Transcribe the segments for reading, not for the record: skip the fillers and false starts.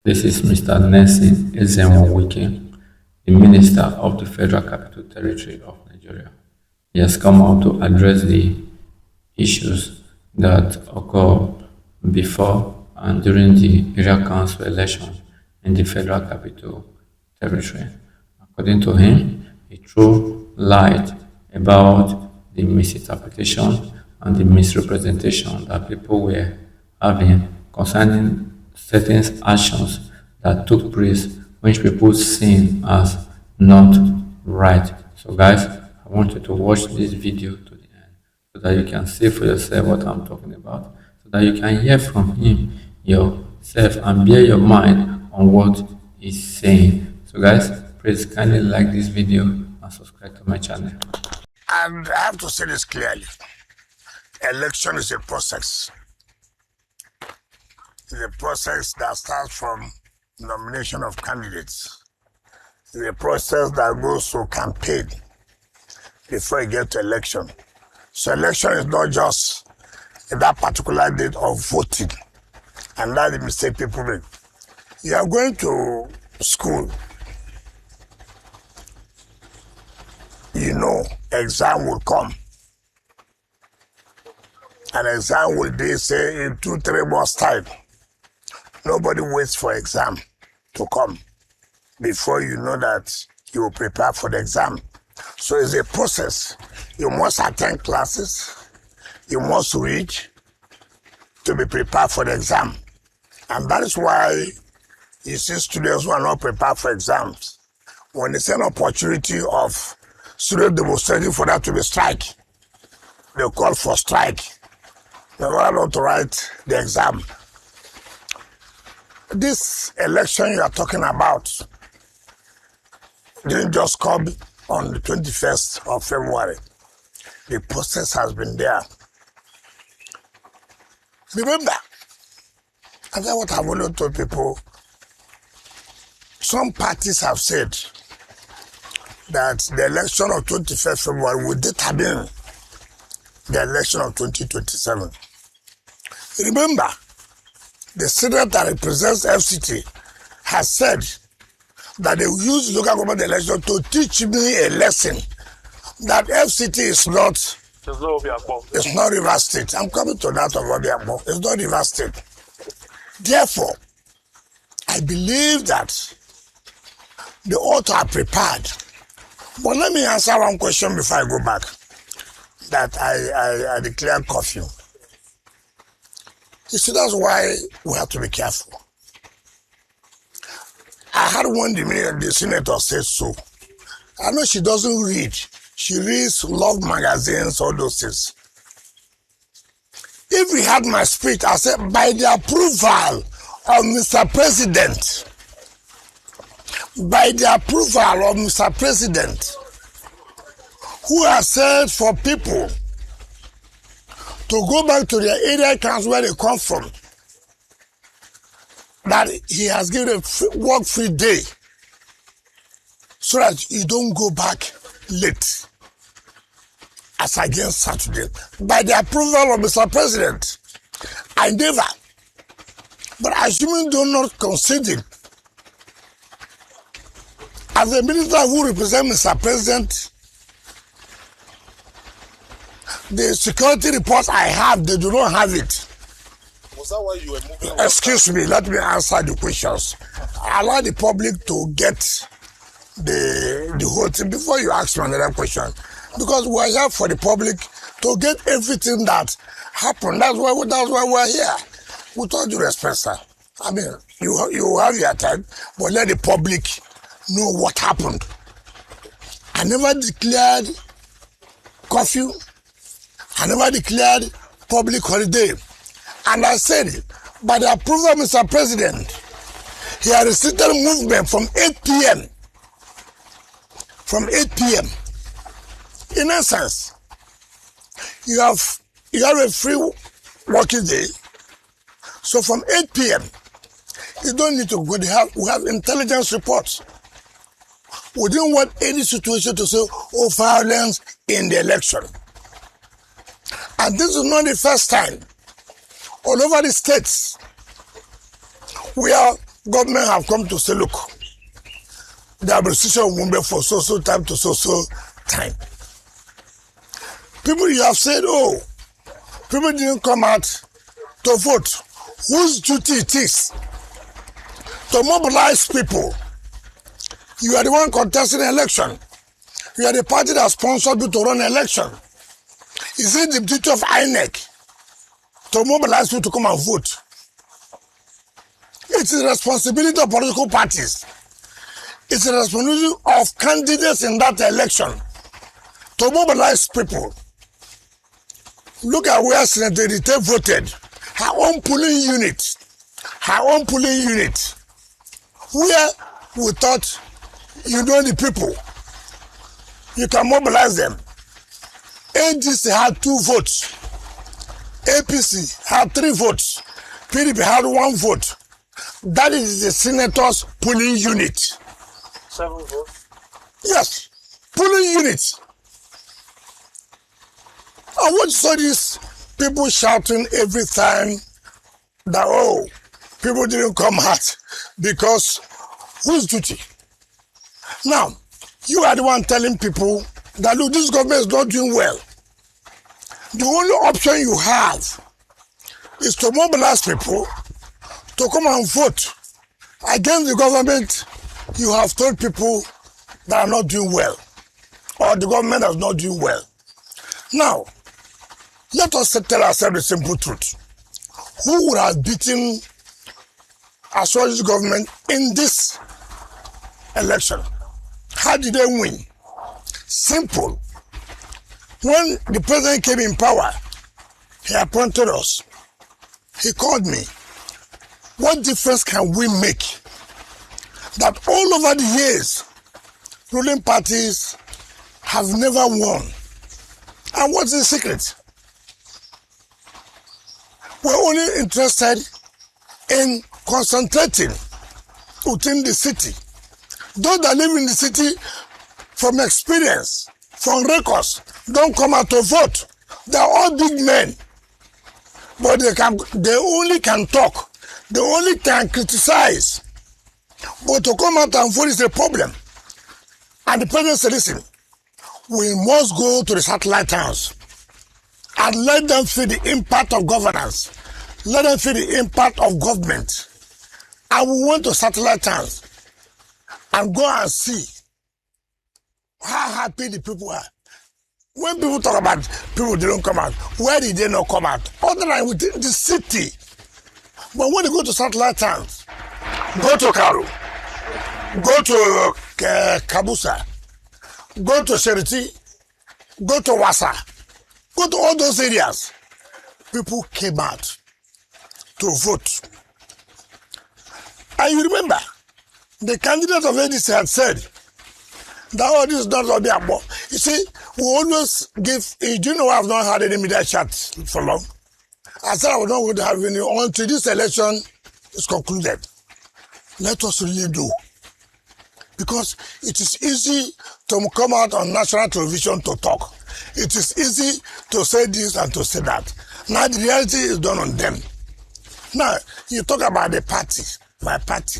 This is Mr. Nyesom Wike, the Minister of the Federal Capital Territory of Nigeria. He has come out to address the issues that occur before and during the Area Council Elections in the Federal Capital Territory. According to him, he threw light about the misinterpretation and the misrepresentation that people were having concerning certain actions that took place, which people seen as not right. So guys, I want you to watch this video to the end so that you can see for yourself what I'm talking about, so that you can hear from him yourself and bear your mind on what he's saying. So guys, please kindly like this video and subscribe to my channel. And I have to say this clearly. Election is a process. It's a process that starts from nomination of candidates. It's a process that goes to campaign before you get to election. So election is not just that particular date of voting. And that's the mistake people make. You are going to school. You know, exam will come. An exam will be, say, in 2-3 months' time. Nobody waits for exam to come before you know that you will prepare for the exam. So it's a process. You must attend classes. You must read to be prepared for the exam. And that is why you see students who are not prepared for exams. When it's an opportunity of students demonstrating for that to be strike, they call for strike. They don't want to write the exam. This election you are talking about didn't just come on the 21st of February. The process has been there. Remember, and that's what I've always told people, some parties have said that the election of 21st February will determine the election of 2027. Remember, the Senate that represents FCT has said that they will use local government election to teach me a lesson that FCT is not River State. I'm coming to that of Obiakpo. It's not River State. Therefore, I believe that they ought to have prepared. But let me answer one question before I go back. That I declare curfew. You see, that's why we have to be careful. I had one the senator said so. I know she doesn't read. She reads love magazines, all those things. If we had my speech, I said, by the approval of Mr. President, by the approval of Mr. President, who has said for people to go back to their area council where they come from, that he has given a work-free day so that you don't go back late as against Saturday. By the approval of Mr. President, I never, but assuming do not concede, as a minister who represents Mr. President, the security reports I have, they do not have it. Was that why you were moving? Excuse me, let me answer the questions. Allow the public to get the whole thing before you ask me another question. Because we are here for the public to get everything that happened. That's why we're here. With all due respect, sir. I mean, you have your time, but let the public know what happened. I never declared curfew. I never declared public holiday. And I said, by the approval of Mr. President, he has restricted movement from 8 p.m. From 8 p.m. In essence, you have a free working day. So from 8 p.m., you don't need to go. We have intelligence reports. We didn't want any situation to say, oh, violence in the election. And this is not the first time. All over the states, where government have come to say, look, the administration won't be for so time to so time. People, you have said, oh, people didn't come out to vote. Whose duty it is to mobilize people? You are the one contesting the election. You are the party that sponsored you to run an election. Is it the duty of INEC to mobilize people to come and vote? It's the responsibility of political parties. It's the responsibility of candidates in that election to mobilize people. Look at where Senator Rite voted. Her own polling unit. Where we thought, you know the people. You can mobilize them. ADC had 2 votes. APC had 3 votes. PDP had 1 vote. That is the senator's polling unit. 7 votes? Yes, polling unit. I want to saw these people shouting every time that, oh, people didn't come out because whose duty? Now, you are the one telling people that, look, this government is not doing well. The only option you have is to mobilize people to come and vote against the government you have told people that are not doing well, or the government is not doing well. Now, let us tell ourselves the simple truth. Who would have beaten a socialist government in this election? How did they win? Simple. When the president came in power, he appointed us. He called me. What difference can we make that all over the years, ruling parties have never won? And what's the secret? We're only interested in concentrating within the city. Those that live in the city, from experience, from records, don't come out to vote. They're all big men. But they only can talk. They only can criticize. But to come out and vote is a problem. And the president said, listen, we must go to the satellite towns and let them feel the impact of governance. Let them feel the impact of government. And we went to satellite towns and go and see how happy the people are. When people talk about people didn't come out, where did they not come out? Other than within the city. But when they go to satellite towns, go to Karu, go to Kabusa, go to Sheriti, go to Wasa, go to all those areas, people came out to vote. And you remember, the candidate of ADC had said that all this is not going to be about. You see, we always give, do you know I've not had any media chat for long? I said I was not going to have any until this election is concluded. Let us really do. Because it is easy to come out on national television to talk. It is easy to say this and to say that. Now the reality is done on them. Now, you talk about the party, my party.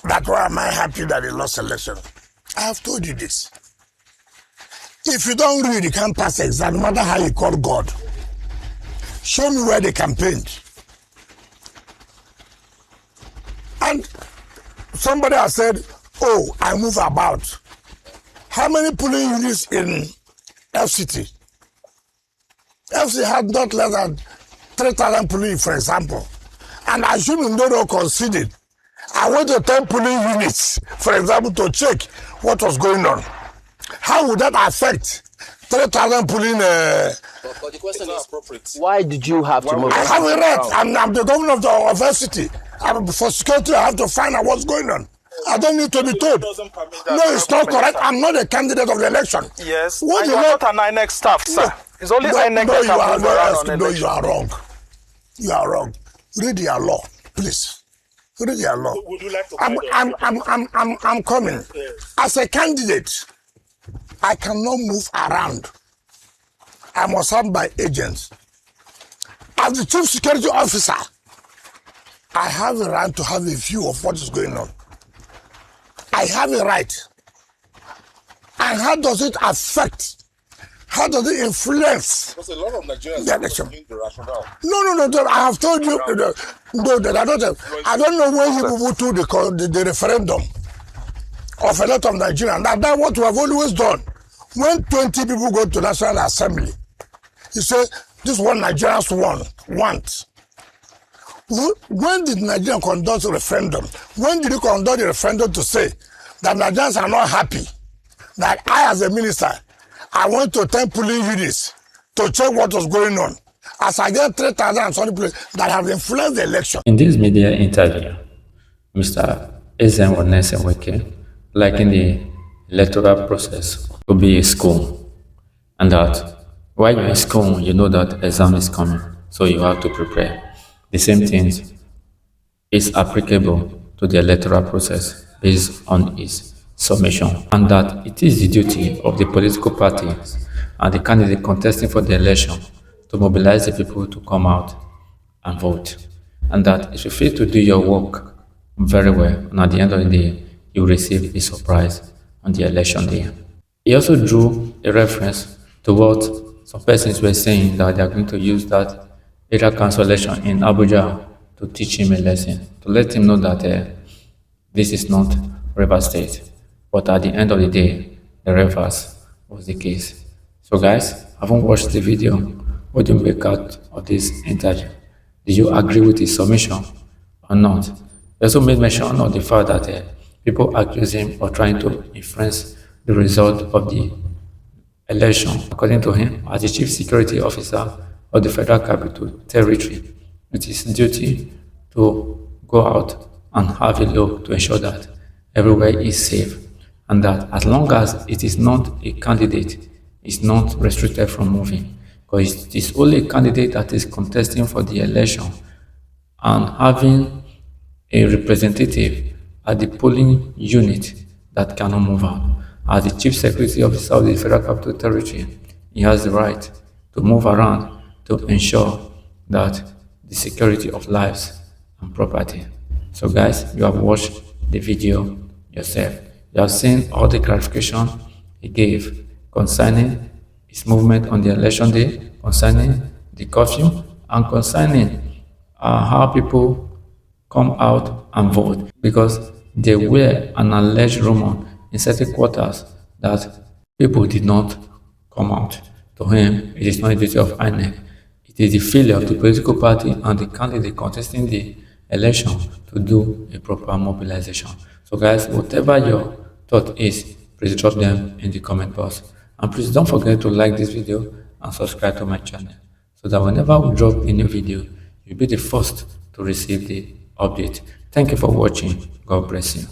That's why am I happy that they lost election. I have told you this. If you don't read, you can't pass exam, no matter how you call God. Show me where they campaigned. And somebody has said, oh, I move about. How many polling units in FCT? FCT had not less than 3,000 polling, for example. And I shouldn't know conceded. I went to 10 polling units, for example, to check what was going on. How would that affect 3,000 polling? But the question is appropriate. Why did you have to move? I have a right. I'm the governor of FCT. For security, I have to find out what's going on. I don't need to be told. No, it's not correct. I'm not a candidate of the election. Yes. What you are not an INEC staff, sir. No. It's only INEC that can move around on No, election. you are wrong. You are wrong. Read your law, please. Read your law. Would you like to I'm coming. Yes. As a candidate, I cannot move around. I must have my agents. As the chief security officer, I have a right to have a view of what is going on. I have a right. And how does it affect? How does it influence? Because a lot of Nigerians the election? The rationale. No. I have told you. I don't know when people do the referendum of a lot of Nigerians. That's what we have always done. When 20 people go to National Assembly, you say, this is what Nigerians want. When did Nigeria conduct a referendum? When did you conduct a referendum to say that Nigerians are not happy? That I, as a minister, I went to 10 polling units to check what was going on. As I get 3,000 and something places that have influenced the election. In this media interview, Mr. Nyesom Wike likened the electoral process to be a school, and that while you're in school, you know that exam is coming, so you have to prepare. The same thing is applicable to the electoral process based on its submission, and that it is the duty of the political parties and the candidate contesting for the election to mobilize the people to come out and vote, and that if you fail to do your work very well, and at the end of the day, you will receive a surprise on the election day. He also drew a reference to what some persons were saying, that they are going to use that Area Council election in Abuja to teach him a lesson, to let him know that this is not Rivers State. But at the end of the day, the reverse was the case. So guys, having watched the video, what do you make out of this interview? Do you agree with his submission or not? He also made mention of the fact that people accuse him of trying to influence the result of the election. According to him, as the Chief Security Officer of the Federal Capital Territory, it is his duty to go out and have a look to ensure that everywhere is safe, and that as long as it is not a candidate, it's not restricted from moving, because it is only a candidate that is contesting for the election and having a representative at the polling unit that cannot move out. As the Chief Security Officer of the Federal Capital Territory, he has the right to move around to ensure that the security of lives and property. So guys, you have watched the video yourself. You have seen all the clarification he gave concerning his movement on the election day, concerning the curfew, and concerning how people come out and vote, because there were an alleged rumor in certain quarters that people did not come out. To him, it is not a duty of INEC. It is the failure of the political party and the candidate contesting the election to do a proper mobilization. So guys, whatever your thought is, please drop them in the comment box. And please don't forget to like this video and subscribe to my channel, so that whenever we drop a new video, you'll be the first to receive the update. Thank you for watching. God bless you.